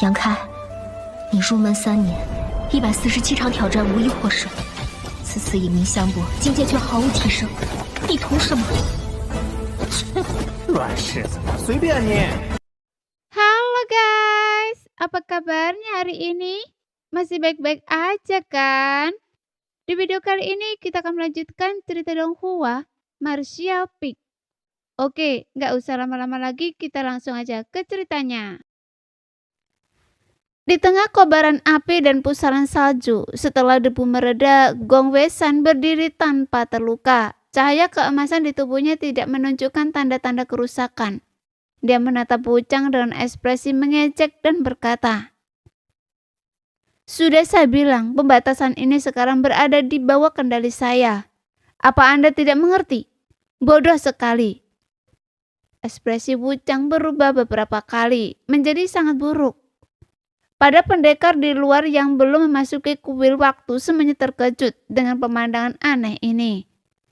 杨开，你入门3年，147场挑战无一获胜，此次以名相搏，境界却毫无提升，你图什么？软柿子，随便你。Halo guys, apa kabarnya hari ini? Masih baik-baik aja kan? Di video kali ini kita akan melanjutkan cerita Donghua, Martial Peak. Oke, nggak usah lama-lama lagi, kita langsung aja ke ceritanya. Di tengah kobaran api dan pusaran salju, setelah debu mereda, Gong Wei-san berdiri tanpa terluka. Cahaya keemasan di tubuhnya tidak menunjukkan tanda-tanda kerusakan. Dia menatap Wu Chang dengan ekspresi mengejek dan berkata, "Sudah saya bilang, pembatasan ini sekarang berada di bawah kendali saya. Apa Anda tidak mengerti? Bodoh sekali." Ekspresi Wu Chang berubah beberapa kali, menjadi sangat buruk. Pada pendekar di luar yang belum memasuki kuil waktu semuanya terkejut dengan pemandangan aneh ini.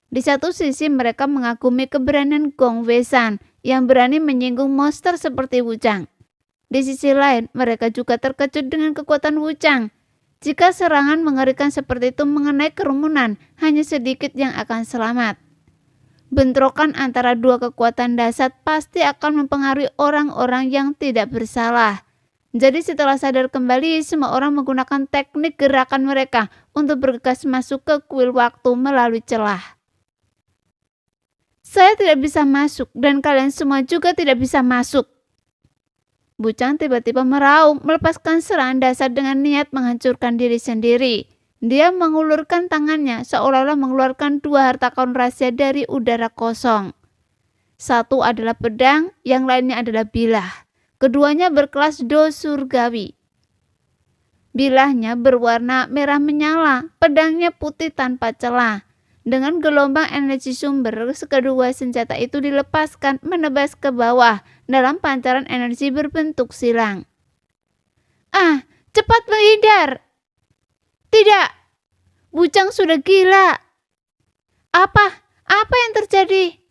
Di satu sisi mereka mengagumi keberanian Gong Wei-san yang berani menyinggung monster seperti Wu Chang. Di sisi lain mereka juga terkejut dengan kekuatan Wu Chang. Jika serangan mengerikan seperti itu mengenai kerumunan, hanya sedikit yang akan selamat. Bentrokan antara dua kekuatan dahsyat pasti akan mempengaruhi orang-orang yang tidak bersalah. Jadi setelah sadar kembali, semua orang menggunakan teknik gerakan mereka untuk bergegas masuk ke kuil waktu melalui celah. Saya tidak bisa masuk dan kalian semua juga tidak bisa masuk. Wu Chang tiba-tiba meraung, melepaskan serangan dasar dengan niat menghancurkan diri sendiri. Dia mengulurkan tangannya seolah-olah mengeluarkan 2 harta karun rahasia dari udara kosong. Satu adalah pedang, yang lainnya adalah bilah. Keduanya berkelas do surgawi. Bilahnya berwarna merah menyala, pedangnya putih tanpa celah. Dengan gelombang energi sumber, kedua senjata itu dilepaskan menebas ke bawah dalam pancaran energi berbentuk silang. "Ah, cepat menghindar!" "Tidak! Wu Chang sudah gila!" Apa yang terjadi?"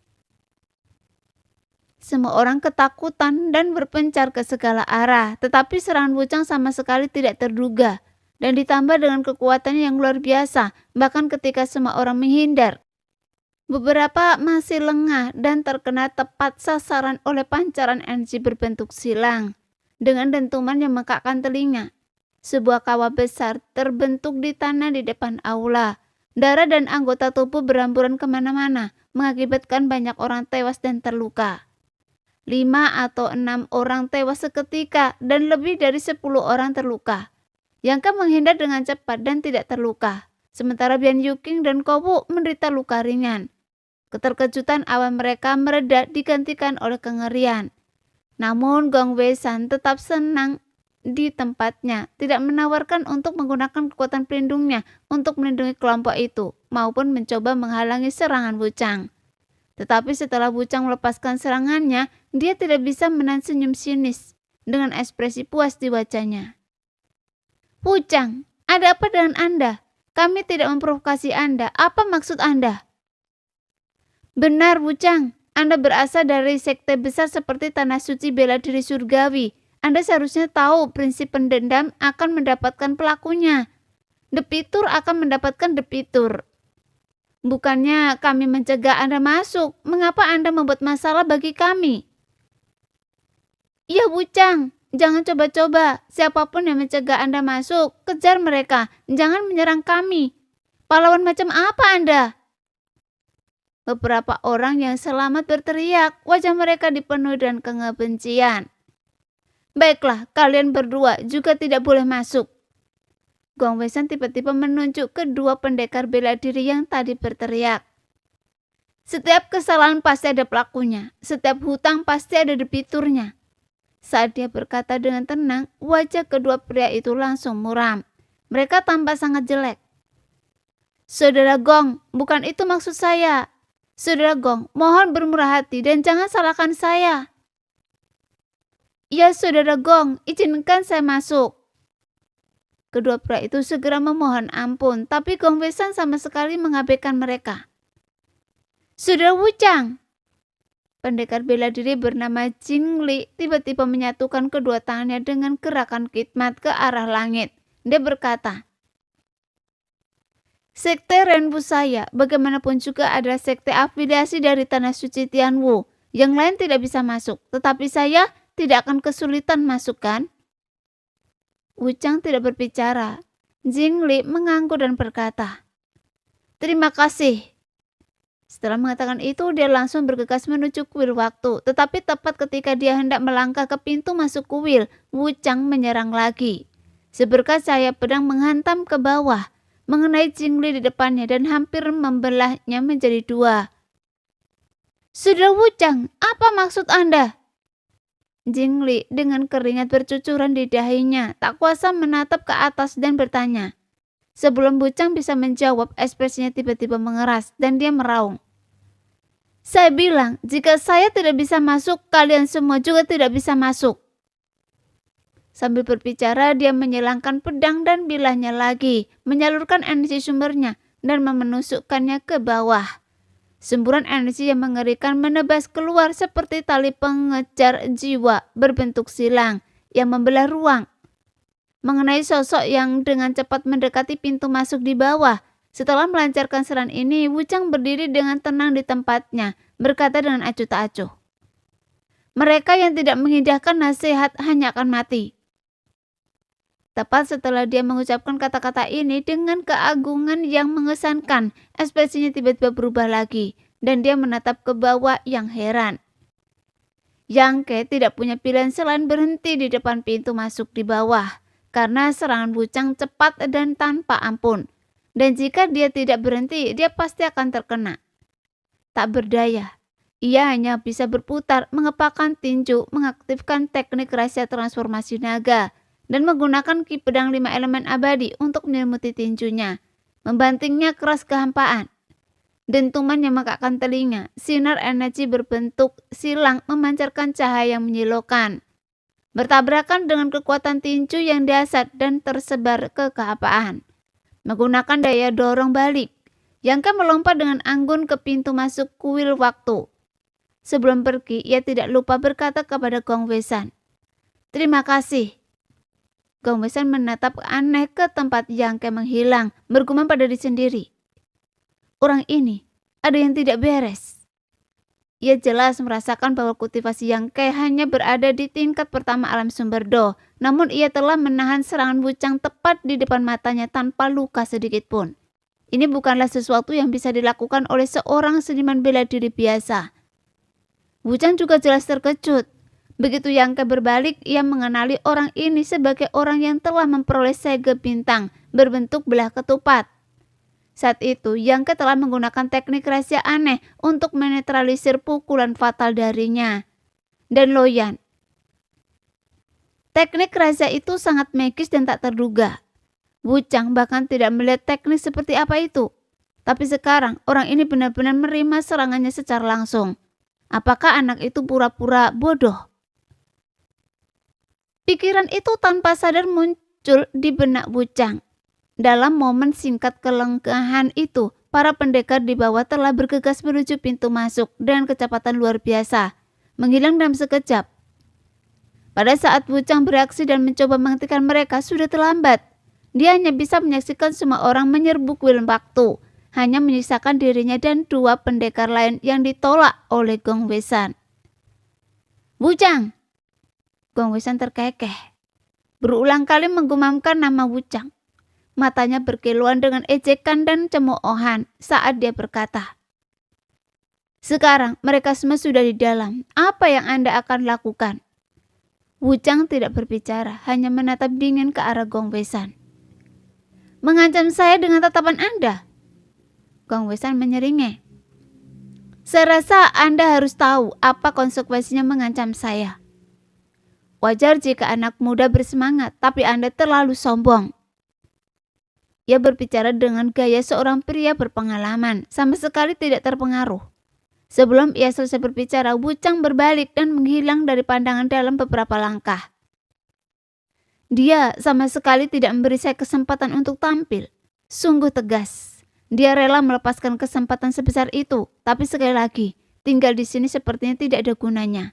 Semua orang ketakutan dan berpencar ke segala arah, tetapi serangan Wu Chang sama sekali tidak terduga dan ditambah dengan kekuatannya yang luar biasa, bahkan ketika semua orang menghindar. Beberapa masih lengah dan terkena tepat sasaran oleh pancaran energi berbentuk silang. Dengan dentuman yang memekakkan telinga, sebuah kawah besar terbentuk di tanah di depan aula. Darah dan anggota tubuh beramburan kemana-mana, mengakibatkan banyak orang tewas dan terluka. 5 atau 6 orang tewas seketika dan lebih dari 10 orang terluka. Yang Ke menghindar dengan cepat dan tidak terluka, sementara Bian Yuqing dan Kowu menderita luka ringan. Keterkejutan awal mereka mereda digantikan oleh kengerian. Namun Gong Wei-san tetap senang di tempatnya, tidak menawarkan untuk menggunakan kekuatan pelindungnya untuk melindungi kelompok itu, maupun mencoba menghalangi serangan Wu Chang. Tetapi setelah Wu Chang melepaskan serangannya, dia tidak bisa menahan senyum sinis dengan ekspresi puas di wajahnya. "Wu Chang, ada apa dengan Anda? Kami tidak memprovokasi Anda. Apa maksud Anda?" "Benar Wu Chang, Anda berasal dari sekte besar seperti Tanah Suci Bela Diri Surgawi. Anda seharusnya tahu prinsip pendendam akan mendapatkan pelakunya. Debitur akan mendapatkan debitur. Bukannya kami mencegah Anda masuk. Mengapa Anda membuat masalah bagi kami?" "Ya Wu Chang, jangan coba-coba. Siapapun yang mencegah Anda masuk, kejar mereka. Jangan menyerang kami. Pahlawan macam apa Anda?" Beberapa orang yang selamat berteriak, wajah mereka dipenuhi dengan kebencian. "Baiklah, kalian berdua juga tidak boleh masuk." Gong Wei-san tiba-tiba menunjuk kedua pendekar bela diri yang tadi berteriak. "Setiap kesalahan pasti ada pelakunya. Setiap hutang pasti ada debiturnya." Saat dia berkata dengan tenang, wajah kedua pria itu langsung muram. Mereka tampak sangat jelek. "Saudara Gong, bukan itu maksud saya. Saudara Gong, mohon bermurah hati dan jangan salahkan saya." "Ya Saudara Gong, izinkan saya masuk." Kedua pria itu segera memohon ampun, tapi Gong Wei-san sama sekali mengabaikan mereka. "Saudara Wu Chang." Pendekar bela diri bernama Jingli tiba-tiba menyatukan kedua tangannya dengan gerakan khidmat ke arah langit. Dia berkata, "Sekte Renwu saya bagaimanapun juga adalah sekte afiliasi dari Tanah Suci Tianwu. Yang lain tidak bisa masuk, tetapi saya tidak akan kesulitan masuk kan?" Wuchang tidak berbicara. Jingli mengangguk dan berkata, "Terima kasih." Setelah mengatakan itu, dia langsung bergegas menuju kuil waktu. Tetapi tepat ketika dia hendak melangkah ke pintu masuk kuil, Wuchang menyerang lagi. Seberkas cahaya pedang menghantam ke bawah, mengenai Jingli di depannya dan hampir membelahnya menjadi dua. "Saudara Wuchang, apa maksud Anda?" Jingli dengan keringat bercucuran di dahinya tak kuasa menatap ke atas dan bertanya. Sebelum Wuchang bisa menjawab, ekspresinya tiba-tiba mengeras dan dia meraung. "Saya bilang, jika saya tidak bisa masuk, kalian semua juga tidak bisa masuk." Sambil berbicara, dia menyilangkan pedang dan bilahnya lagi, menyalurkan energi sumbernya dan menusukkannya ke bawah. Semburan energi yang mengerikan menebas keluar seperti tali pengejar jiwa berbentuk silang yang membelah ruang. Mengenai sosok yang dengan cepat mendekati pintu masuk di bawah. Setelah melancarkan serangan ini, Wuchang berdiri dengan tenang di tempatnya, berkata dengan acuh tak acuh, "Mereka yang tidak mengindahkan nasihat hanya akan mati." Tepat setelah dia mengucapkan kata-kata ini dengan keagungan yang mengesankan, ekspresinya tiba-tiba berubah lagi, dan dia menatap ke bawah yang heran. Yang Ke tidak punya pilihan selain berhenti di depan pintu masuk di bawah. Karena serangan Wuchang cepat dan tanpa ampun. Dan jika dia tidak berhenti, dia pasti akan terkena. Tak berdaya, ia hanya bisa berputar, mengepakkan tinju, mengaktifkan teknik rahasia transformasi naga, dan menggunakan ki pedang 5 elemen abadi untuk menyelimuti tinjunya. Membantingnya keras kehampaan. Dentuman yang mengakakkan telinga, sinar energi berbentuk silang memancarkan cahaya yang menyilaukan. Bertabrakan dengan kekuatan tinju yang dahsyat dan tersebar ke kehampaan. Menggunakan daya dorong balik, Yang Ke melompat dengan anggun ke pintu masuk kuil waktu. Sebelum pergi, ia tidak lupa berkata kepada Gong Weishan, "Terima kasih." Gong Weishan menatap aneh ke tempat Yang Ke menghilang, bergumam pada diri sendiri, "Orang ini ada yang tidak beres." Ia jelas merasakan bahwa kultivasi Yang Ke hanya berada di tingkat pertama alam sumber Do, namun ia telah menahan serangan Wuchang tepat di depan matanya tanpa luka sedikit pun. Ini bukanlah sesuatu yang bisa dilakukan oleh seorang seniman bela diri biasa. Wuchang juga jelas terkejut. Begitu Yang Ke berbalik, ia mengenali orang ini sebagai orang yang telah memperoleh sege bintang berbentuk belah ketupat. Saat itu, Yang Ke telah menggunakan teknik rahasia aneh untuk menetralisir pukulan fatal darinya. Dan Loyan. Teknik rahasia itu sangat magis dan tak terduga. Wuchang bahkan tidak melihat teknik seperti apa itu. Tapi sekarang, orang ini benar-benar menerima serangannya secara langsung. Apakah anak itu pura-pura bodoh? Pikiran itu tanpa sadar muncul di benak Wuchang. Dalam momen singkat kelengkahan itu, para pendekar di bawah telah bergegas menuju pintu masuk dengan kecepatan luar biasa, menghilang dalam sekejap. Pada saat Wuchang bereaksi dan mencoba menghentikan mereka, sudah terlambat. Dia hanya bisa menyaksikan semua orang menyerbu kuil waktu, hanya menyisakan dirinya dan 2 pendekar lain yang ditolak oleh Gong Weishan. "Wuchang!" Gong Weishan terkekeh. Berulang kali menggumamkan nama Wuchang. Matanya berkilauan dengan ejekan dan cemoohan saat dia berkata, "Sekarang mereka semua sudah di dalam. Apa yang Anda akan lakukan?" Wuchang tidak berbicara, hanya menatap dingin ke arah Gong Weishan. "Mengancam saya dengan tatapan Anda?" Gong Weishan menyeringai. "Saya rasa Anda harus tahu apa konsekuensinya mengancam saya. Wajar jika anak muda bersemangat, tapi Anda terlalu sombong." Ia berbicara dengan gaya seorang pria berpengalaman, sama sekali tidak terpengaruh. Sebelum ia selesai berbicara, Wuchang berbalik dan menghilang dari pandangan dalam beberapa langkah. Dia sama sekali tidak memberi saya kesempatan untuk tampil. Sungguh tegas. Dia rela melepaskan kesempatan sebesar itu, tapi sekali lagi, tinggal di sini sepertinya tidak ada gunanya.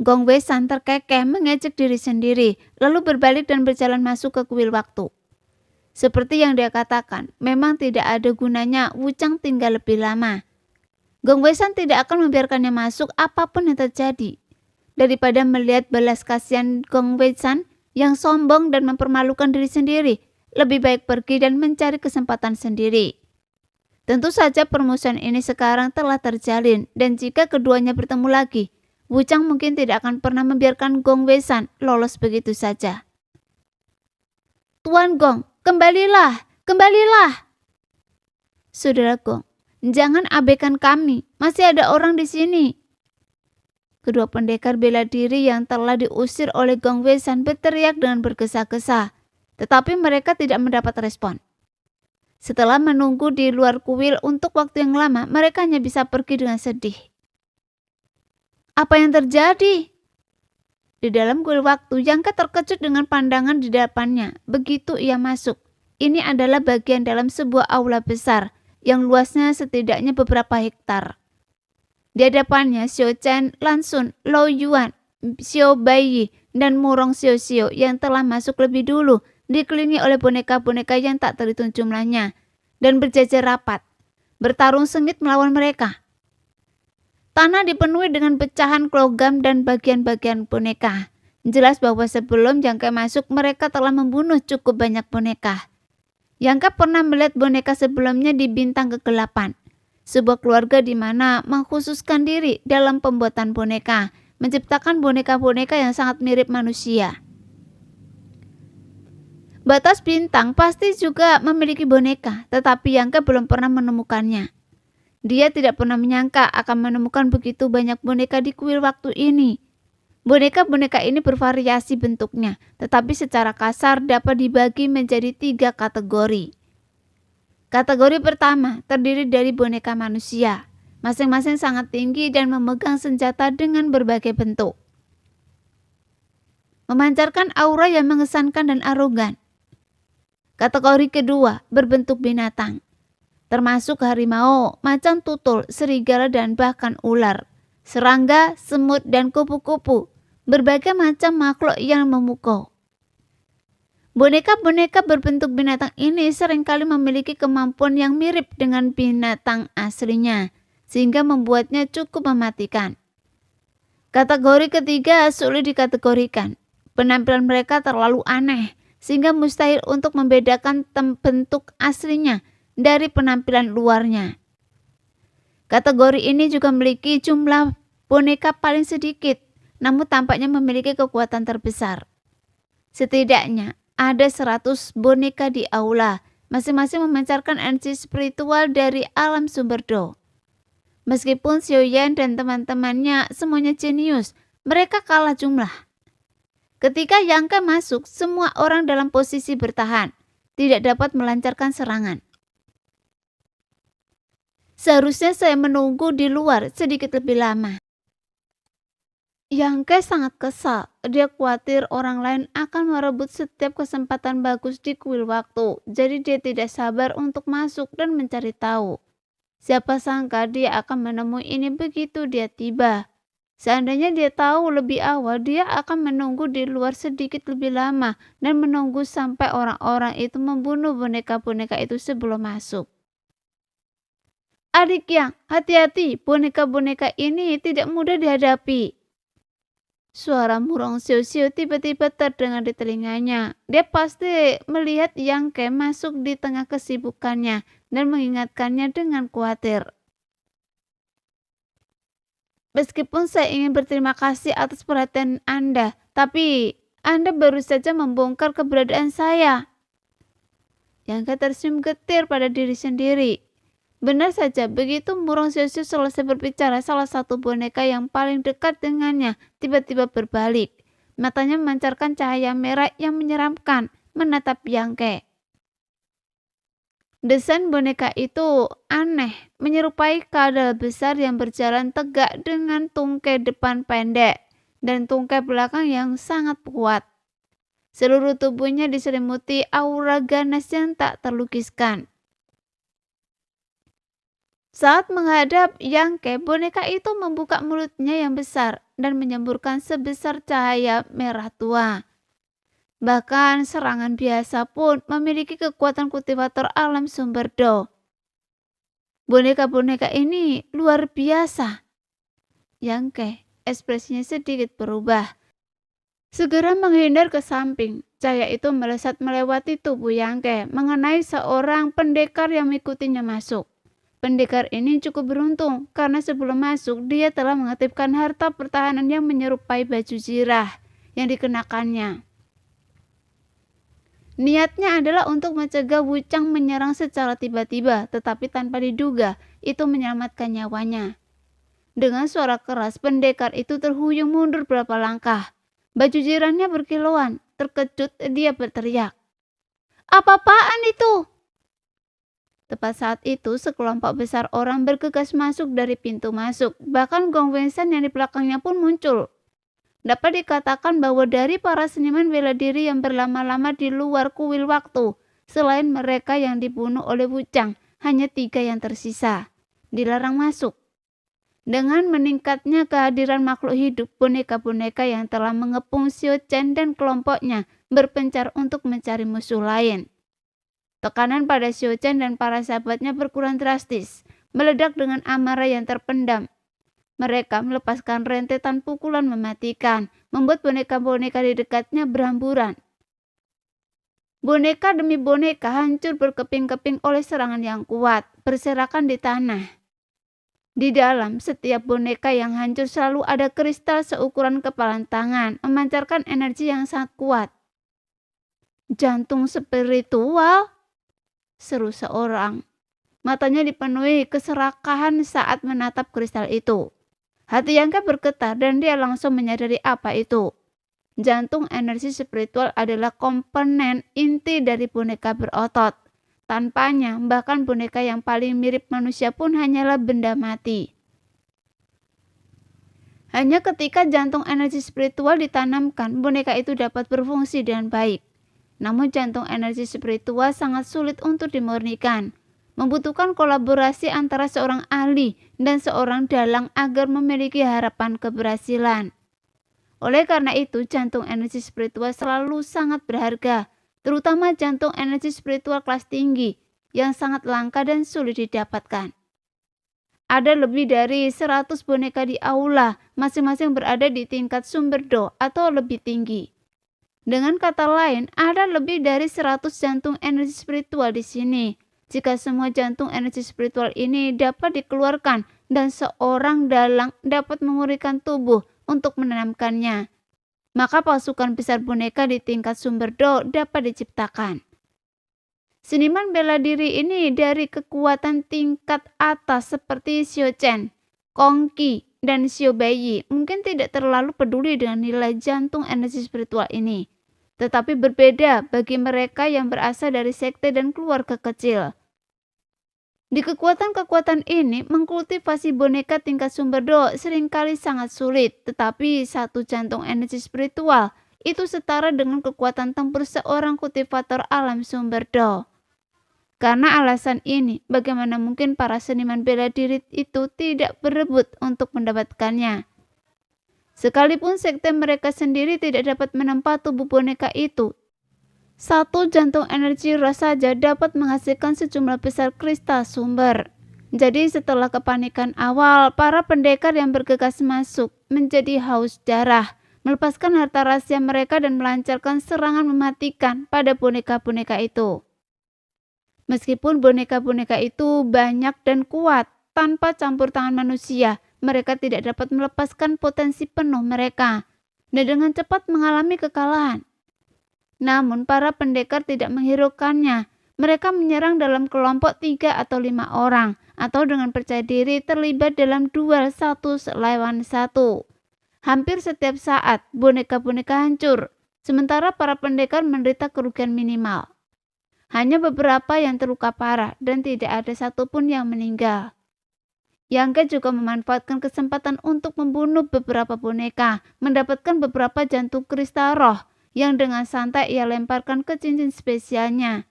Gong Wei San terkekeh mengejek diri sendiri, lalu berbalik dan berjalan masuk ke kuil waktu. Seperti yang dia katakan, memang tidak ada gunanya Wu Chang tinggal lebih lama. Gong Wei San tidak akan membiarkannya masuk apapun yang terjadi. Daripada melihat belas kasihan Gong Wei San yang sombong dan mempermalukan diri sendiri, lebih baik pergi dan mencari kesempatan sendiri. Tentu saja permusuhan ini sekarang telah terjalin, dan jika keduanya bertemu lagi, Wu Chang mungkin tidak akan pernah membiarkan Gong Wei San lolos begitu saja. Tuan Gong, kembalilah, kembalilah. Saudara Gong, jangan abaikan kami, masih ada orang di sini. Kedua pendekar bela diri yang telah diusir oleh Gong Wei San berteriak dengan bergesa-gesa, tetapi mereka tidak mendapat respon. Setelah menunggu di luar kuil untuk waktu yang lama, mereka hanya bisa pergi dengan sedih. Apa yang terjadi? Di dalam kuil waktu, Yang Ke terkejut dengan pandangan di depannya. Begitu ia masuk, ini adalah bagian dalam sebuah aula besar yang luasnya setidaknya beberapa hektar. Di hadapannya Xiao Chen, Lan Xun, Lo Yuan, Xiao Baiyi, dan Murong Xiao Xiao yang telah masuk lebih dulu, dikelilingi oleh boneka-boneka yang tak terhitung jumlahnya, dan berjajar rapat, bertarung sengit melawan mereka. Tanah dipenuhi dengan pecahan logam dan bagian-bagian boneka. Jelas bahwa sebelum Yang Ke masuk, mereka telah membunuh cukup banyak boneka. Yang Ke pernah melihat boneka sebelumnya di Bintang Kegelapan, sebuah keluarga di mana mengkhususkan diri dalam pembuatan boneka, menciptakan boneka-boneka yang sangat mirip manusia. Batas Bintang pasti juga memiliki boneka, tetapi Yang Ke belum pernah menemukannya. Dia tidak pernah menyangka akan menemukan begitu banyak boneka di kuil waktu ini. Boneka-boneka ini bervariasi bentuknya, tetapi secara kasar dapat dibagi menjadi 3 kategori. Kategori pertama terdiri dari boneka manusia, masing-masing sangat tinggi dan memegang senjata dengan berbagai bentuk, memancarkan aura yang mengesankan dan arogan. Kategori kedua berbentuk binatang, termasuk harimau, macan tutul, serigala, dan bahkan ular, serangga, semut, dan kupu-kupu, berbagai macam makhluk yang memukau. Boneka-boneka berbentuk binatang ini seringkali memiliki kemampuan yang mirip dengan binatang aslinya, sehingga membuatnya cukup mematikan. Kategori ketiga sulit dikategorikan. Penampilan mereka terlalu aneh, sehingga mustahil untuk membedakan bentuk aslinya dari penampilan luarnya. Kategori ini juga memiliki jumlah boneka paling sedikit, namun tampaknya memiliki kekuatan terbesar. Setidaknya ada 100 boneka di aula, masing-masing memancarkan energi spiritual dari alam sumber Do. Meskipun Xiao Yan dan teman-temannya semuanya jenius, mereka kalah jumlah. Ketika Yang Ke masuk, semua orang dalam posisi bertahan, tidak dapat melancarkan serangan. Seharusnya saya menunggu di luar sedikit lebih lama. Yang Ke sangat kesal. Dia khawatir orang lain akan merebut setiap kesempatan bagus di kuil waktu. Jadi dia tidak sabar untuk masuk dan mencari tahu. Siapa sangka dia akan menemui ini begitu dia tiba. Seandainya dia tahu lebih awal, dia akan menunggu di luar sedikit lebih lama dan menunggu sampai orang-orang itu membunuh boneka-boneka itu sebelum masuk. Adik Yang, hati-hati, boneka-boneka ini tidak mudah dihadapi. Suara Murong Xiao Xiao tiba-tiba terdengar di telinganya. Dia pasti melihat Yang Ke masuk di tengah kesibukannya dan mengingatkannya dengan khawatir. Meskipun saya ingin berterima kasih atas perhatian Anda, tapi Anda baru saja membongkar keberadaan saya. Yang Ke tersenyum getir pada diri sendiri. Benar saja, begitu Murong Xiao Xiao selesai berbicara, salah satu boneka yang paling dekat dengannya tiba-tiba berbalik. Matanya memancarkan cahaya merah yang menyeramkan, menatap Yang Ke. Desain boneka itu aneh, menyerupai kadal besar yang berjalan tegak dengan tungkai depan pendek dan tungkai belakang yang sangat kuat. Seluruh tubuhnya diselimuti aura ganas yang tak terlukiskan. Saat menghadap Yangke, boneka itu membuka mulutnya yang besar dan menyemburkan sebesar cahaya merah tua. Bahkan serangan biasa pun memiliki kekuatan kultivator alam sumber Do. Boneka-boneka ini luar biasa. Yangke, ekspresinya sedikit berubah. Segera menghindar ke samping. Cahaya itu melesat melewati tubuh Yangke, mengenai seorang pendekar yang mengikutinya masuk. Pendekar ini cukup beruntung karena sebelum masuk dia telah mengaktifkan harta pertahanan yang menyerupai baju zirah yang dikenakannya. Niatnya adalah untuk mencegah Wuchang menyerang secara tiba-tiba, tetapi tanpa diduga itu menyelamatkan nyawanya. Dengan suara keras, pendekar itu terhuyung mundur beberapa langkah. Baju zirahnya berkilauan. Terkejut, dia berteriak, "Apa-apaan itu?" Tepat saat itu, sekelompok besar orang bergegas masuk dari pintu masuk. Bahkan Gong Weishan yang di belakangnya pun muncul. Dapat dikatakan bahwa dari para seniman bela diri yang berlama-lama di luar kuil waktu, selain mereka yang dibunuh oleh Wuchang, hanya 3 yang tersisa. Dilarang masuk. Dengan meningkatnya kehadiran makhluk hidup, boneka-boneka yang telah mengepung Xiao Chen dan kelompoknya berpencar untuk mencari musuh lain. Tekanan pada Xiao Chen dan para sahabatnya berkurang drastis, meledak dengan amarah yang terpendam. Mereka melepaskan rentetan pukulan mematikan, membuat boneka-boneka di dekatnya berhamburan. Boneka demi boneka hancur berkeping-keping oleh serangan yang kuat, berserakan di tanah. Di dalam setiap boneka yang hancur selalu ada kristal seukuran kepalan tangan, memancarkan energi yang sangat kuat. "Jantung spiritual?" seru seorang. Matanya dipenuhi keserakahan saat menatap kristal itu. Hati Yangke bergetar dan dia langsung menyadari apa itu. Jantung energi spiritual adalah komponen inti dari boneka berotot. Tanpanya, bahkan boneka yang paling mirip manusia pun hanyalah benda mati. Hanya ketika jantung energi spiritual ditanamkan, boneka itu dapat berfungsi dengan baik. Namun jantung energi spiritual sangat sulit untuk dimurnikan. Membutuhkan kolaborasi antara seorang ahli dan seorang dalang agar memiliki harapan keberhasilan. Oleh karena itu, jantung energi spiritual selalu sangat berharga, terutama jantung energi spiritual kelas tinggi yang sangat langka dan sulit didapatkan. Ada lebih dari 100 boneka di aula, masing-masing berada di tingkat sumber Do atau lebih tinggi. Dengan kata lain, ada lebih dari 100 jantung energi spiritual di sini. Jika semua jantung energi spiritual ini dapat dikeluarkan dan seorang dalang dapat memurnikan tubuh untuk menanamkannya, maka pasukan besar boneka di tingkat sumber Do dapat diciptakan. Seniman bela diri ini dari kekuatan tingkat atas seperti Xiao Chen, Kong Qi, dan Xiao Beiyi mungkin tidak terlalu peduli dengan nilai jantung energi spiritual ini. Tetapi berbeda bagi mereka yang berasal dari sekte dan keluarga kecil. Di kekuatan-kekuatan ini, mengkultivasi boneka tingkat sumber Do seringkali sangat sulit, tetapi satu jantung energi spiritual itu setara dengan kekuatan tempur seorang kultivator alam sumber Do. Karena alasan ini, bagaimana mungkin para seniman bela diri itu tidak berebut untuk mendapatkannya? Sekalipun sekte mereka sendiri tidak dapat menempa tubuh boneka itu, satu jantung energi roh saja dapat menghasilkan sejumlah besar kristal sumber. Jadi setelah kepanikan awal, para pendekar yang bergegas masuk menjadi haus darah, melepaskan harta rahasia mereka dan melancarkan serangan mematikan pada boneka-boneka itu. Meskipun boneka-boneka itu banyak dan kuat, tanpa campur tangan manusia, mereka tidak dapat melepaskan potensi penuh mereka, dan dengan cepat mengalami kekalahan. Namun para pendekar tidak menghiraukannya. Mereka menyerang dalam kelompok 3 atau 5 orang, atau dengan percaya diri terlibat dalam duel 1 lawan 1. Hampir setiap saat boneka-boneka hancur, sementara para pendekar menderita kerugian minimal. Hanya beberapa yang terluka parah dan tidak ada satupun yang meninggal. Yangke juga memanfaatkan kesempatan untuk membunuh beberapa boneka, mendapatkan beberapa jantung kristal roh yang dengan santai ia lemparkan ke cincin spesialnya.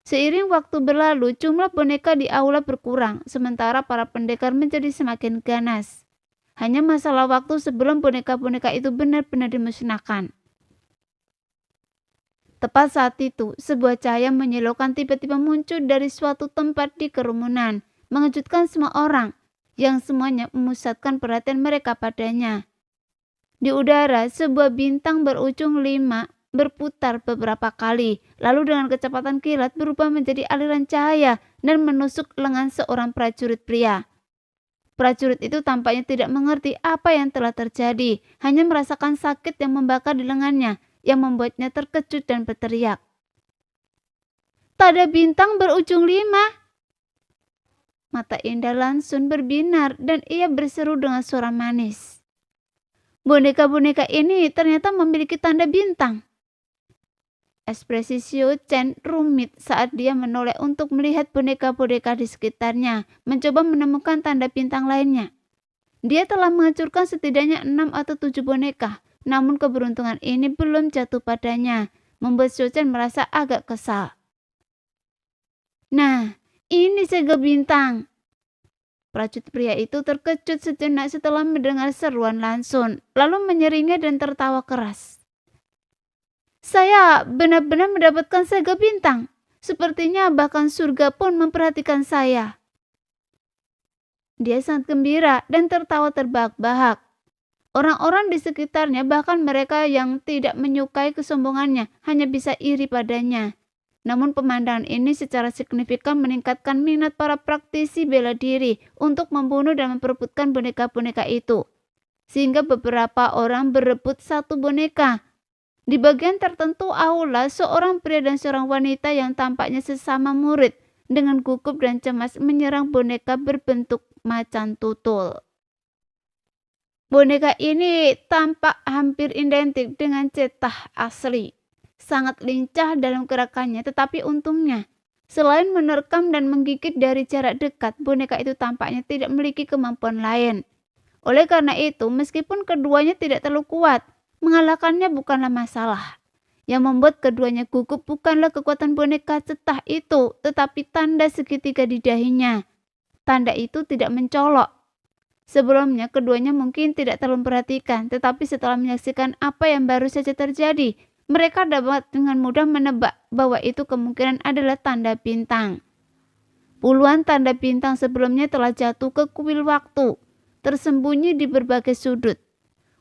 Seiring waktu berlalu, jumlah boneka di aula berkurang, sementara para pendekar menjadi semakin ganas. Hanya masalah waktu sebelum boneka-boneka itu benar-benar dimusnahkan. Tepat saat itu, sebuah cahaya menyilaukan tiba-tiba muncul dari suatu tempat di kerumunan, mengejutkan semua orang, yang semuanya memusatkan perhatian mereka padanya. Di udara, sebuah bintang berujung 5 berputar beberapa kali, lalu dengan kecepatan kilat berubah menjadi aliran cahaya dan menusuk lengan seorang prajurit pria. Prajurit itu tampaknya tidak mengerti apa yang telah terjadi, hanya merasakan sakit yang membakar di lengannya, yang membuatnya terkejut dan berteriak. "Tanda bintang berujung 5. Mata Indah langsung berbinar dan ia berseru dengan suara manis. Boneka-boneka ini ternyata memiliki tanda bintang. Ekspresi Xiu Chen rumit saat dia menoleh untuk melihat boneka-boneka di sekitarnya, mencoba menemukan tanda bintang lainnya. Dia telah menghancurkan setidaknya 6 atau 7 boneka, namun keberuntungan ini belum jatuh padanya, membuat Xiu Chen merasa agak kesal. Nah, ini segel bintang. Prajurit pria itu terkejut sejenak setelah mendengar seruan Lansun, lalu menyeringai dan tertawa keras. Saya benar-benar mendapatkan segel bintang. Sepertinya bahkan surga pun memperhatikan saya. Dia sangat gembira dan tertawa terbahak-bahak. Orang-orang di sekitarnya, bahkan mereka yang tidak menyukai kesombongannya, hanya bisa iri padanya. Namun pemandangan ini secara signifikan meningkatkan minat para praktisi bela diri untuk membunuh dan memperebutkan boneka-boneka itu. Sehingga beberapa orang berebut satu boneka. Di bagian tertentu aula, seorang pria dan seorang wanita yang tampaknya sesama murid dengan gugup dan cemas menyerang boneka berbentuk macan tutul. Boneka ini tampak hampir identik dengan cetah asli. Sangat lincah dalam gerakannya, tetapi untungnya, selain menerkam dan menggigit dari jarak dekat, boneka itu tampaknya tidak memiliki kemampuan lain. Oleh karena itu, meskipun keduanya tidak terlalu kuat, mengalahkannya bukanlah masalah. Yang membuat keduanya gugup bukanlah kekuatan boneka cetah itu, tetapi tanda segitiga di dahinya. Tanda itu tidak mencolok. Sebelumnya keduanya mungkin tidak terlalu memperhatikan, tetapi setelah menyaksikan apa yang baru saja terjadi, mereka dapat dengan mudah menebak bahwa itu kemungkinan adalah tanda bintang. Puluhan tanda bintang sebelumnya telah jatuh ke kuil waktu, tersembunyi di berbagai sudut.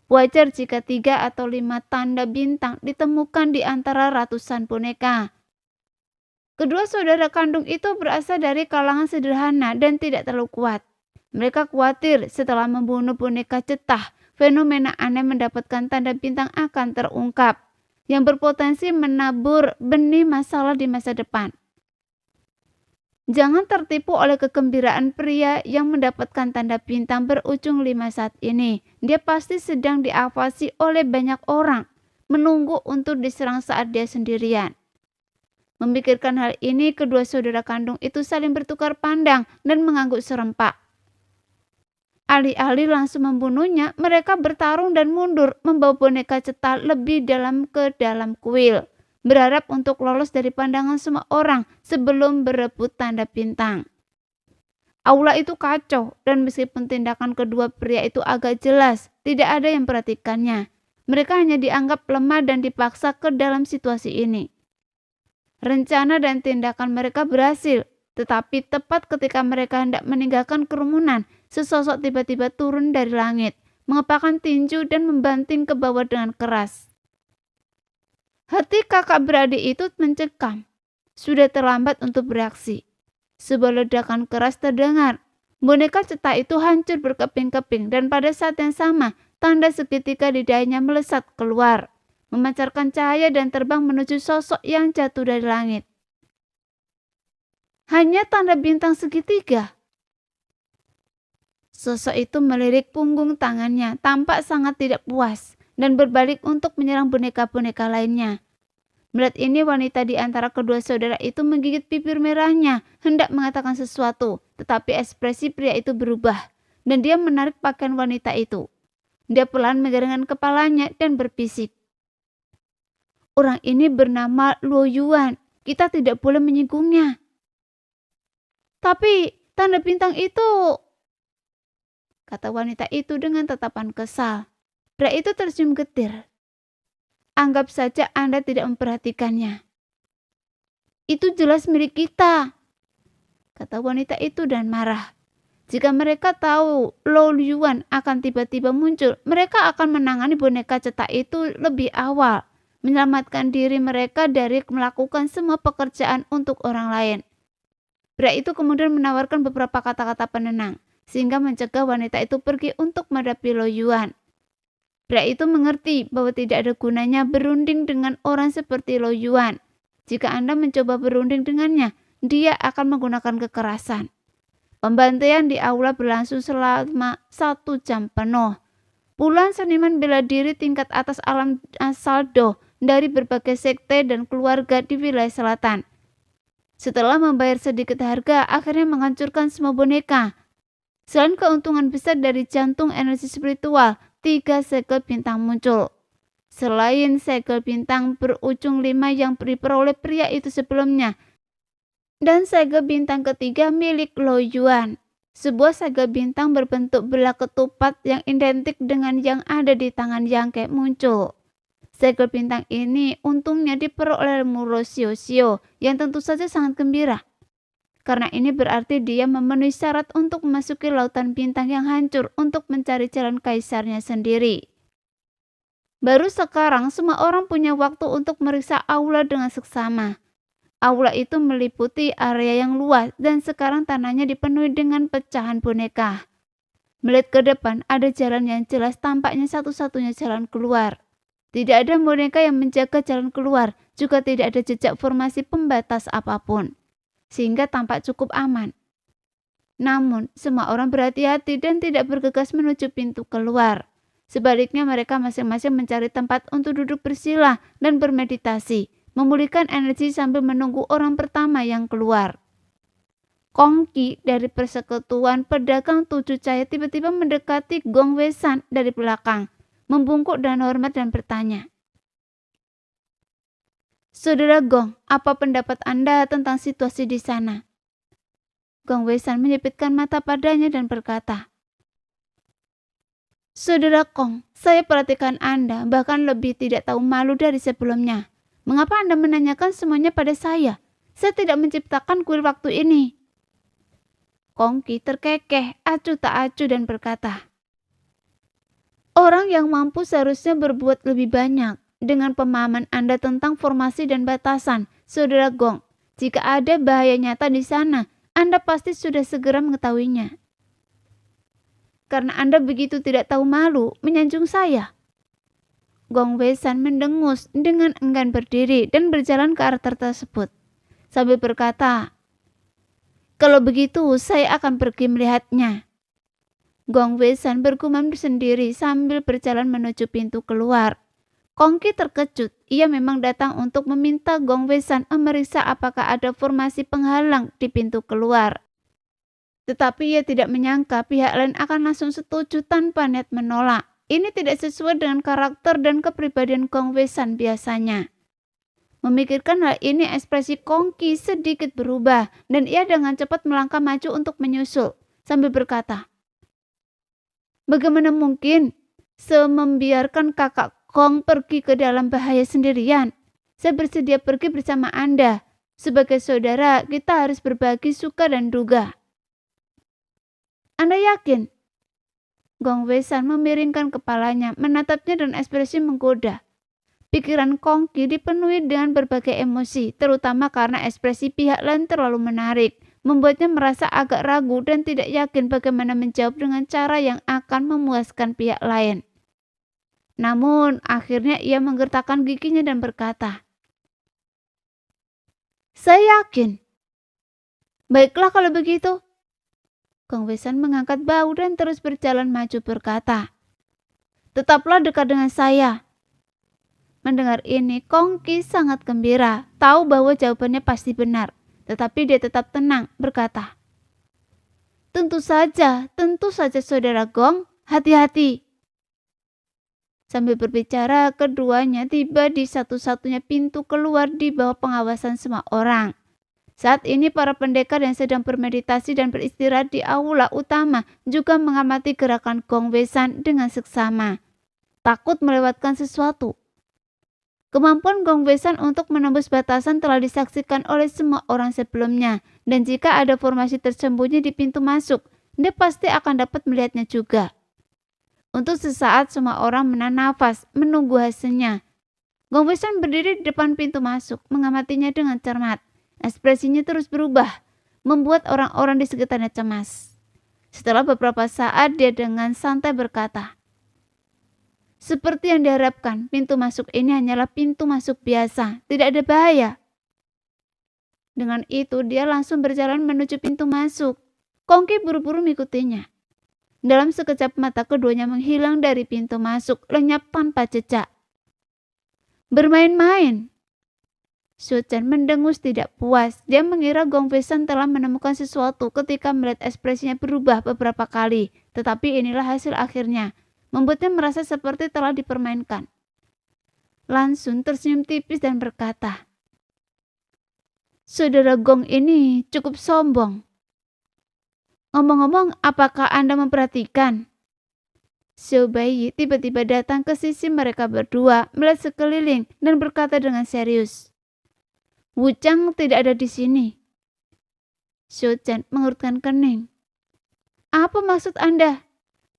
Wajar jika 3 atau 5 tanda bintang ditemukan di antara ratusan boneka. Kedua saudara kandung itu berasal dari kalangan sederhana dan tidak terlalu kuat. Mereka khawatir setelah membunuh boneka cetah, fenomena aneh mendapatkan tanda bintang akan terungkap, yang berpotensi menabur benih masalah di masa depan. Jangan tertipu oleh kegembiraan pria yang mendapatkan tanda bintang berujung 5 saat ini. Dia pasti sedang diawasi oleh banyak orang, menunggu untuk diserang saat dia sendirian. Memikirkan hal ini, kedua saudara kandung itu saling bertukar pandang dan mengangguk serempak. Alih-alih langsung membunuhnya, mereka bertarung dan mundur, membawa boneka cetah lebih dalam ke dalam kuil, berharap untuk lolos dari pandangan semua orang sebelum berebut tanda bintang. Aula itu kacau, dan meskipun tindakan kedua pria itu agak jelas, tidak ada yang memperhatikannya. Mereka hanya dianggap lemah dan dipaksa ke dalam situasi ini. Rencana dan tindakan mereka berhasil, tetapi tepat ketika mereka hendak meninggalkan kerumunan, sesosok tiba-tiba turun dari langit, mengepakkan tinju dan membanting ke bawah dengan keras. Hati kakak beradik itu mencekam. Sudah terlambat untuk bereaksi. Sebuah ledakan keras terdengar. Boneka cetah itu hancur berkeping-keping dan pada saat yang sama, tanda segitiga di dahinya melesat keluar, memancarkan cahaya dan terbang menuju sosok yang jatuh dari langit. Hanya tanda bintang segitiga. Sosok itu melirik punggung tangannya, tampak sangat tidak puas, dan berbalik untuk menyerang boneka-boneka lainnya. Melihat ini, wanita di antara kedua saudara itu menggigit bibir merahnya, hendak mengatakan sesuatu, tetapi ekspresi pria itu berubah, dan dia menarik pakaian wanita itu. Dia pelan menggelengkan kepalanya dan berbisik. Orang ini bernama Luo Yuan. Kita tidak boleh menyinggungnya. Tapi tanda bintang itu, kata wanita itu dengan tatapan kesal. Pria itu tersenyum getir. Anggap saja Anda tidak memperhatikannya. Itu jelas milik kita, kata wanita itu dan marah. Jika mereka tahu Lo Yuan akan tiba-tiba muncul, mereka akan menangani boneka cetak itu lebih awal, menyelamatkan diri mereka dari melakukan semua pekerjaan untuk orang lain. Pria itu kemudian menawarkan beberapa kata-kata penenang, sehingga mencegah wanita itu pergi untuk menghadapi Lo Yuan. Pria itu mengerti bahwa tidak ada gunanya berunding dengan orang seperti Lo Yuan. Jika Anda mencoba berunding dengannya, dia akan menggunakan kekerasan. Pembantaian di aula berlangsung selama 1 jam penuh. Puluhan seniman bela diri tingkat atas alam saldo dari berbagai sekte dan keluarga di wilayah selatan. Setelah membayar sedikit harga, akhirnya menghancurkan semua boneka. Selain keuntungan besar dari jantung energi spiritual, 3 segel bintang muncul. Selain segel bintang berujung 5 yang diperoleh pria itu sebelumnya, dan segel bintang ketiga milik Lo Yuan. Sebuah segel bintang berbentuk belah ketupat yang identik dengan yang ada di tangan Yang Ke muncul. Segel bintang ini untungnya diperoleh Muro Xiao yang tentu saja sangat gembira. Karena ini berarti dia memenuhi syarat untuk memasuki lautan bintang yang hancur untuk mencari jalan kaisarnya sendiri. Baru sekarang semua orang punya waktu untuk meriksa aula dengan seksama. Aula itu meliputi area yang luas dan sekarang tanahnya dipenuhi dengan pecahan boneka. Melihat ke depan, ada jalan yang jelas, tampaknya satu-satunya jalan keluar. Tidak ada boneka yang menjaga jalan keluar, juga tidak ada jejak formasi pembatas apapun, sehingga tampak cukup aman. Namun, semua orang berhati-hati dan tidak bergegas menuju pintu keluar. Sebaliknya, mereka masing-masing mencari tempat untuk duduk bersila dan bermeditasi, memulihkan energi sambil menunggu orang pertama yang keluar. Kong Qi dari persekutuan pedagang 7 cahaya tiba-tiba mendekati Gong Wei Shan dari belakang, membungkuk dan hormat dan bertanya, "Saudara Gong, apa pendapat Anda tentang situasi di sana?" Gong Wei Shan menyipitkan mata padanya dan berkata, "Saudara Kong, saya perhatikan Anda bahkan lebih tidak tahu malu dari sebelumnya. Mengapa Anda menanyakan semuanya pada saya? Saya tidak menciptakan kuil waktu ini." Kong Qi terkekeh, acuh tak acuh dan berkata, "Orang yang mampu seharusnya berbuat lebih banyak. Dengan pemahaman Anda tentang formasi dan batasan, Saudara Gong, jika ada bahaya nyata di sana, Anda pasti sudah segera mengetahuinya. Karena Anda begitu tidak tahu malu menyanjung saya." Gong Wei Shan mendengus dengan enggan berdiri dan berjalan ke arah tersebut, sambil berkata, "Kalau begitu, saya akan pergi melihatnya." Gong Wei Shan bergumam sendiri sambil berjalan menuju pintu keluar. Kong Qi terkejut. Ia memang datang untuk meminta Gong Wei Shan memeriksa apakah ada formasi penghalang di pintu keluar. Tetapi ia tidak menyangka pihak lain akan langsung setuju tanpa niat menolak. Ini tidak sesuai dengan karakter dan kepribadian Gong Wei Shan biasanya. Memikirkan hal ini, ekspresi Kong Qi sedikit berubah dan ia dengan cepat melangkah maju untuk menyusul sambil berkata, "Bagaimana mungkin saya membiarkan kakak Kong pergi ke dalam bahaya sendirian? Saya bersedia pergi bersama Anda. Sebagai saudara, kita harus berbagi suka dan duka." "Anda yakin?" Gong Wei Shan memiringkan kepalanya, menatapnya dan ekspresi menggoda. Pikiran Kong Qi dipenuhi dengan berbagai emosi, terutama karena ekspresi pihak lain terlalu menarik, membuatnya merasa agak ragu dan tidak yakin bagaimana menjawab dengan cara yang akan memuaskan pihak lain. Namun, akhirnya ia menggertakkan giginya dan berkata, "Saya yakin." "Baiklah kalau begitu." Gong Wei Shan mengangkat bahu dan terus berjalan maju berkata, "Tetaplah dekat dengan saya." Mendengar ini, Kong Qi sangat gembira, tahu bahwa jawabannya pasti benar. Tetapi dia tetap tenang, berkata, tentu saja Saudara Gong, hati-hati." Sambil berbicara, keduanya tiba di satu-satunya pintu keluar di bawah pengawasan semua orang. Saat ini para pendekar yang sedang bermeditasi dan beristirahat di aula utama juga mengamati gerakan Gong Wei Shan dengan seksama, takut melewatkan sesuatu. Kemampuan Gong Wei Shan untuk menembus batasan telah disaksikan oleh semua orang sebelumnya, dan jika ada formasi tersembunyi di pintu masuk, dia pasti akan dapat melihatnya juga. Untuk sesaat semua orang menahan nafas, menunggu hasilnya. Gong Wei Shan berdiri di depan pintu masuk, mengamatinya dengan cermat. Ekspresinya terus berubah, membuat orang-orang di sekitarnya cemas. Setelah beberapa saat, dia dengan santai berkata, "Seperti yang diharapkan, pintu masuk ini hanyalah pintu masuk biasa, tidak ada bahaya." Dengan itu, dia langsung berjalan menuju pintu masuk. Kongki buru-buru mengikutinya. Dalam sekejap mata, keduanya menghilang dari pintu masuk, lenyap tanpa jejak. Bermain-main. Xiao Chen mendengus tidak puas. Dia mengira Gong Wei Shan telah menemukan sesuatu ketika melihat ekspresinya berubah beberapa kali. Tetapi inilah hasil akhirnya, membuatnya merasa seperti telah dipermainkan. Lan Xun tersenyum tipis dan berkata, "Saudara Gong ini cukup sombong. Ngomong-ngomong, apakah Anda memperhatikan?" Xiao Baiyi tiba-tiba datang ke sisi mereka berdua, melihat sekeliling dan berkata dengan serius, "Wu Chang tidak ada di sini." Xiao Chen mengerutkan kening. "Apa maksud Anda?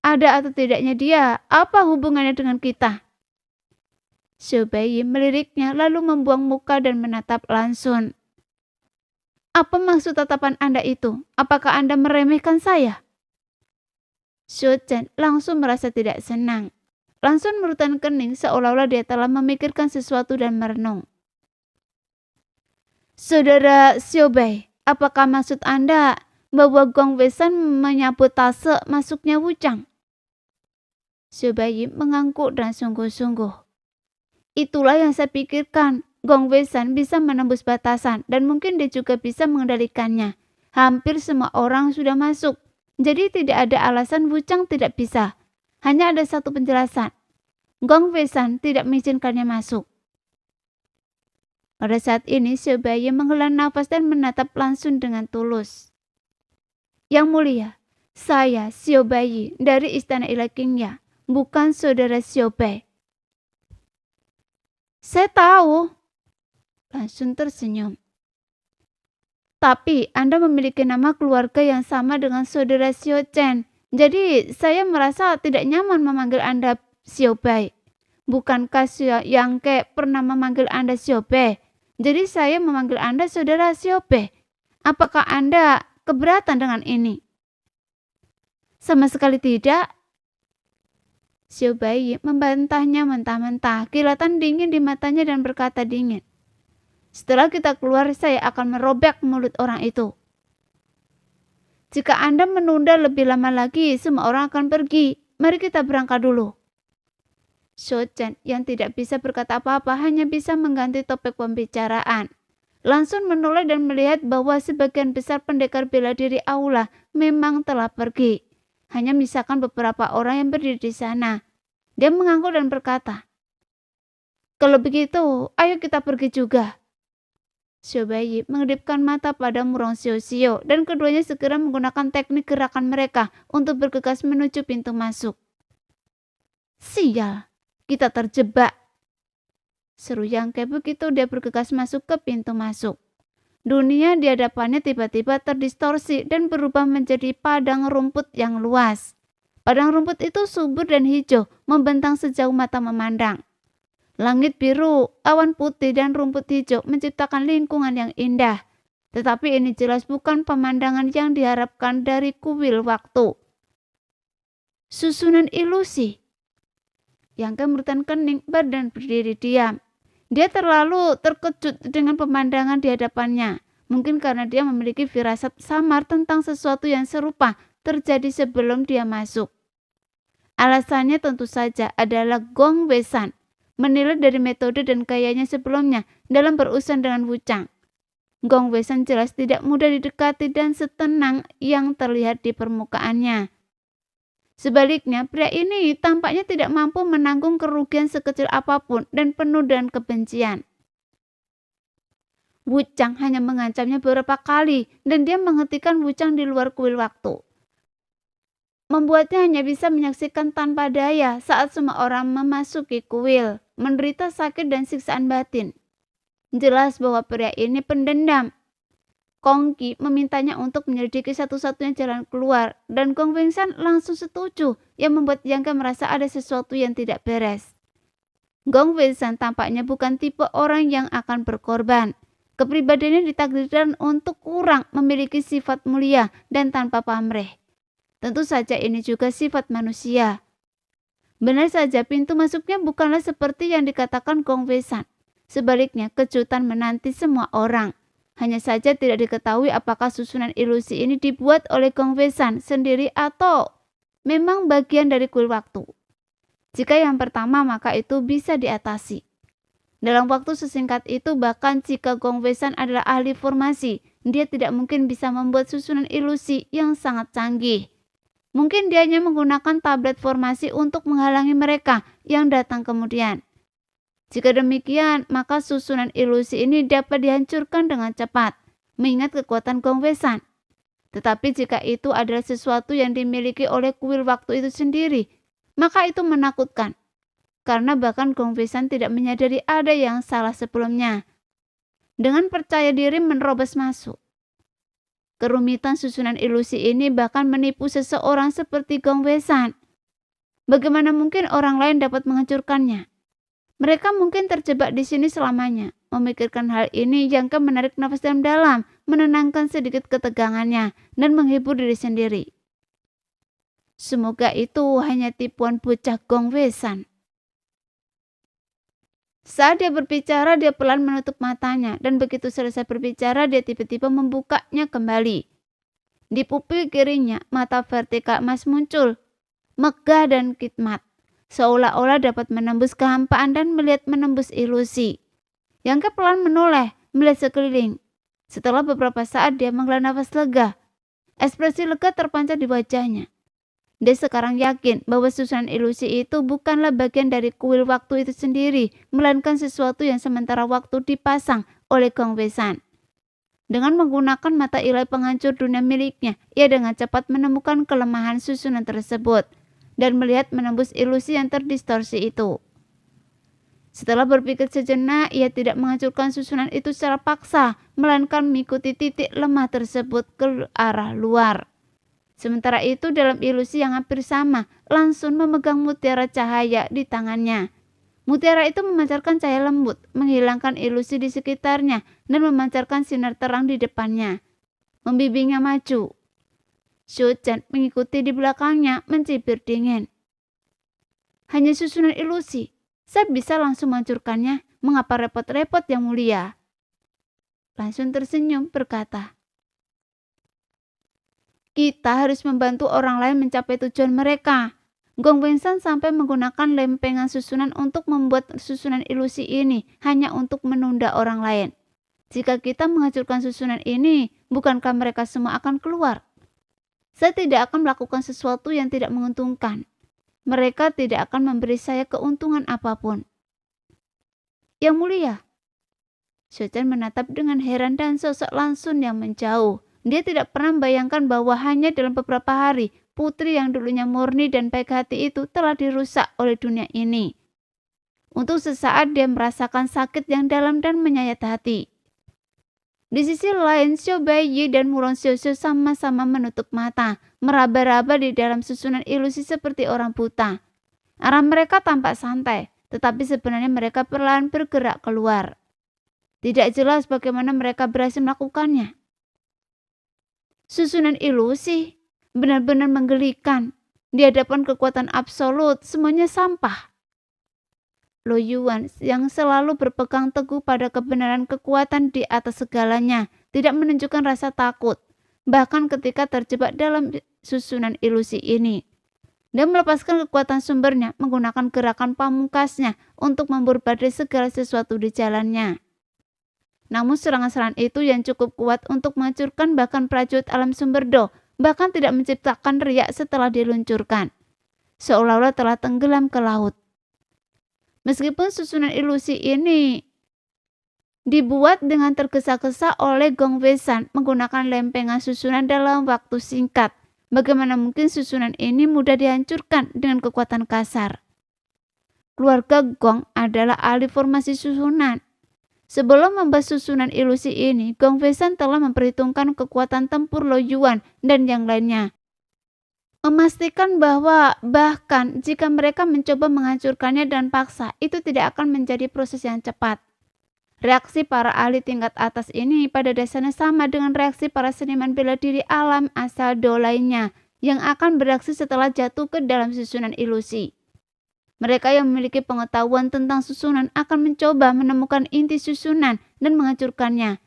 Ada atau tidaknya dia? Apa hubungannya dengan kita?" Xiao Baiyi meliriknya lalu membuang muka dan menatap Lan Xun. "Apa maksud tatapan Anda itu? Apakah Anda meremehkan saya?" Xiao Chen langsung merasa tidak senang. Langsung merutkan kening seolah-olah dia telah memikirkan sesuatu dan merenung. "Saudara Xiao Bai, apakah maksud Anda bahwa Gong Wei Shan menyabotase masuknya Wu Chang?" Xiao Baiyi mengangguk dan sungguh-sungguh. "Itulah yang saya pikirkan. Gong Wei Shan bisa menembus batasan dan mungkin dia juga bisa mengendalikannya. Hampir semua orang sudah masuk. Jadi tidak ada alasan Wu Chang tidak bisa. Hanya ada satu penjelasan. Gong Wei Shan tidak mengizinkannya masuk." Pada saat ini Xiao Baiyi menghela nafas dan menatap Lan Xun dengan tulus. "Yang mulia, saya Xiao Baiyi dari Istana Ila Qingya, bukan saudara Xiao Bai." "Saya tahu." Lan Xun tersenyum. "Tapi Anda memiliki nama keluarga yang sama dengan saudara Xiao Chen. Jadi saya merasa tidak nyaman memanggil Anda Xiao Bai. Bukankah Xiao Yangke pernah memanggil Anda Xiao Bai? Jadi saya memanggil Anda saudara Xiao Bai. Apakah Anda keberatan dengan ini?" "Sama sekali tidak." Xiao Baiyi membantahnya mentah-mentah, kilatan dingin di matanya dan berkata dingin, "Setelah kita keluar, saya akan merobek mulut orang itu. Jika Anda menunda lebih lama lagi, semua orang akan pergi. Mari kita berangkat dulu." Xiao Chen yang tidak bisa berkata apa-apa hanya bisa mengganti topik pembicaraan. Langsung menoleh dan melihat bahwa sebagian besar pendekar bela diri aula memang telah pergi. Hanya misalkan beberapa orang yang berdiri di sana. Dia mengangguk dan berkata, "Kalau begitu, ayo kita pergi juga." Xiao Baiyi mengedipkan mata pada murong Xiao dan keduanya segera menggunakan teknik gerakan mereka untuk bergegas menuju pintu masuk. "Sial, kita terjebak," seru Yangke begitu dia bergegas masuk ke pintu masuk. Dunia di hadapannya tiba-tiba terdistorsi dan berubah menjadi padang rumput yang luas. Padang rumput itu subur dan hijau, membentang sejauh mata memandang. Langit biru, awan putih, dan rumput hijau menciptakan lingkungan yang indah. Tetapi ini jelas bukan pemandangan yang diharapkan dari kuil waktu. Susunan ilusi. Yang kemudian kening badan berdiri diam. Dia terlalu terkejut dengan pemandangan di hadapannya. Mungkin karena dia memiliki firasat samar tentang sesuatu yang serupa terjadi sebelum dia masuk. Alasannya tentu saja adalah Gong Wei Shan menilai dari metode dan gayanya sebelumnya dalam berurusan dengan Wu Chang. Gong Wei Shan jelas tidak mudah didekati dan setenang yang terlihat di permukaannya. Sebaliknya, pria ini tampaknya tidak mampu menanggung kerugian sekecil apapun dan penuh dengan kebencian. Wu Chang hanya mengancamnya beberapa kali dan dia menghentikan Wu Chang di luar kuil waktu. Membuatnya hanya bisa menyaksikan tanpa daya saat semua orang memasuki kuil, menderita sakit dan siksaan batin. Jelas bahwa pria ini pendendam. Kong Qi memintanya untuk menyelidiki satu-satunya jalan keluar dan Gong Wei Shan langsung setuju yang membuat Yang Ke merasa ada sesuatu yang tidak beres. Gong Wei Shan tampaknya bukan tipe orang yang akan berkorban. Kepribadiannya ditakdirkan untuk kurang memiliki sifat mulia dan tanpa pamrih. Tentu saja ini juga sifat manusia. Benar saja pintu masuknya bukanlah seperti yang dikatakan Gong Wei Shan. Sebaliknya kejutan menanti semua orang. Hanya saja tidak diketahui apakah susunan ilusi ini dibuat oleh Gong Wei Shan sendiri atau memang bagian dari kuil waktu. Jika yang pertama maka itu bisa diatasi. Dalam waktu sesingkat itu bahkan jika Gong Wei Shan adalah ahli formasi, dia tidak mungkin bisa membuat susunan ilusi yang sangat canggih. Mungkin dia hanya menggunakan tablet formasi untuk menghalangi mereka yang datang kemudian. Jika demikian, maka susunan ilusi ini dapat dihancurkan dengan cepat, mengingat kekuatan Gong Wei Shan. Tetapi jika itu adalah sesuatu yang dimiliki oleh kuil waktu itu sendiri, maka itu menakutkan. Karena bahkan Gong Wei Shan tidak menyadari ada yang salah sebelumnya. Dengan percaya diri menerobos masuk. Kerumitan susunan ilusi ini bahkan menipu seseorang seperti Gong Wei Shan. Bagaimana mungkin orang lain dapat menghancurkannya? Mereka mungkin terjebak di sini selamanya. Memikirkan hal ini, Yang Ke menarik nafas dalam-dalam, menenangkan sedikit ketegangannya, dan menghibur diri sendiri. Semoga itu hanya tipuan bocah Gong Wei Shan. Saat dia berbicara, dia pelan menutup matanya, dan begitu selesai berbicara, dia tiba-tiba membukanya kembali. Di pupil kirinya, mata vertikal emas muncul, megah dan khidmat, seolah-olah dapat menembus kehampaan dan melihat menembus ilusi. Yang Ke pelan menoleh, melihat sekeliling. Setelah beberapa saat, dia menghela nafas lega. Ekspresi lega terpancar di wajahnya. Dia sekarang yakin bahwa susunan ilusi itu bukanlah bagian dari kuil waktu itu sendiri, melainkan sesuatu yang sementara waktu dipasang oleh Gong Wei Shan. Dengan menggunakan mata ilahi penghancur dunia miliknya, ia dengan cepat menemukan kelemahan susunan tersebut dan melihat menembus ilusi yang terdistorsi itu. Setelah berpikir sejenak, ia tidak menghancurkan susunan itu secara paksa, melainkan mengikuti titik lemah tersebut ke arah luar. Sementara itu dalam ilusi yang hampir sama, langsung memegang mutiara cahaya di tangannya. Mutiara itu memancarkan cahaya lembut, menghilangkan ilusi di sekitarnya, dan memancarkan sinar terang di depannya. Membimbingnya maju. Xiu Zhan mengikuti di belakangnya, mencibir dingin. Hanya susunan ilusi, saya bisa langsung menghancurkannya, mengapa repot-repot yang mulia? Langsung tersenyum berkata, kita harus membantu orang lain mencapai tujuan mereka. Gong Wei Shan sampai menggunakan lempengan susunan untuk membuat susunan ilusi ini hanya untuk menunda orang lain. Jika kita menghancurkan susunan ini, bukankah mereka semua akan keluar? Saya tidak akan melakukan sesuatu yang tidak menguntungkan. Mereka tidak akan memberi saya keuntungan apapun. Yang mulia, Xiu Zhan menatap dengan heran dan sosok langsung yang menjauh. Dia tidak pernah membayangkan bahwa hanya dalam beberapa hari, putri yang dulunya murni dan baik hati itu telah dirusak oleh dunia ini. Untuk sesaat dia merasakan sakit yang dalam dan menyayat hati. Di sisi lain, Xiao Baiyi dan Mulong Xiuxiu sama-sama menutup mata, meraba-raba di dalam susunan ilusi seperti orang buta. Arah mereka tampak santai, tetapi sebenarnya mereka perlahan bergerak keluar. Tidak jelas bagaimana mereka berhasil melakukannya. Susunan ilusi benar-benar menggelikan. Di hadapan kekuatan absolut, semuanya sampah. Lo Yuan yang selalu berpegang teguh pada kebenaran kekuatan di atas segalanya, tidak menunjukkan rasa takut, bahkan ketika terjebak dalam susunan ilusi ini. Dia melepaskan kekuatan sumbernya, menggunakan gerakan pamungkasnya untuk memburu badai segala sesuatu di jalannya. Namun serangan-serangan itu yang cukup kuat untuk menghancurkan bahkan prajurit alam sumber Do, bahkan tidak menciptakan riak setelah diluncurkan. seolah-olah telah tenggelam ke laut. Meskipun susunan ilusi ini dibuat dengan tergesa-gesa oleh Gong Wei Shan menggunakan lempengan susunan dalam waktu singkat, bagaimana mungkin susunan ini mudah dihancurkan dengan kekuatan kasar? Keluarga Gong adalah ahli formasi susunan. Sebelum membahas susunan ilusi ini, Gong Wei Shan telah memperhitungkan kekuatan tempur Lo Yuan dan yang lainnya. Memastikan bahwa bahkan jika mereka mencoba menghancurkannya dan paksa, itu tidak akan menjadi proses yang cepat. Reaksi para ahli tingkat atas ini pada dasarnya sama dengan reaksi para seniman bela diri alam asal Do lainnya yang akan bereaksi setelah jatuh ke dalam susunan ilusi. Mereka yang memiliki pengetahuan tentang susunan akan mencoba menemukan inti susunan dan menghancurkannya.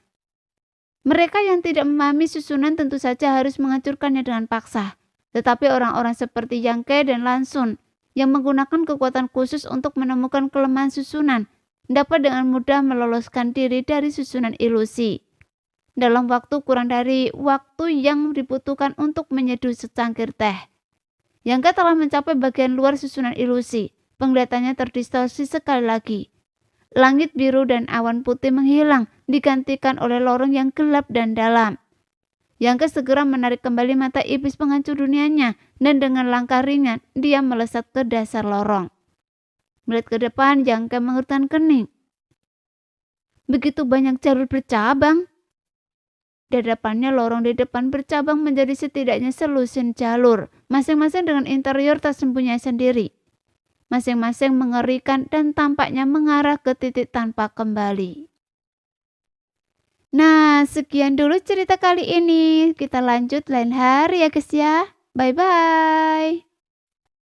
Mereka yang tidak memahami susunan tentu saja harus menghancurkannya dengan paksa. Tetapi orang-orang seperti Yang Ke dan Lan Xun yang menggunakan kekuatan khusus untuk menemukan kelemahan susunan dapat dengan mudah meloloskan diri dari susunan ilusi. Dalam waktu kurang dari waktu yang dibutuhkan untuk menyeduh secangkir teh. Yang Ke telah mencapai bagian luar susunan ilusi. Penglihatannya terdistorsi sekali lagi. Langit biru dan awan putih menghilang, digantikan oleh lorong yang gelap dan dalam. Yang Ke segera menarik kembali mata iblis penghancur dunianya, dan dengan langkah ringan, dia melesat ke dasar lorong. Melihat ke depan, Yang Ke mengerutkan kening. Begitu banyak jalur bercabang. Di depannya lorong di depan bercabang menjadi setidaknya selusin jalur, masing-masing dengan interior tersembunyi sendiri. Masing-masing mengerikan dan tampaknya mengarah ke titik tanpa kembali. Nah, sekian dulu cerita kali ini. Kita lanjut lain hari ya guys ya. Bye-bye.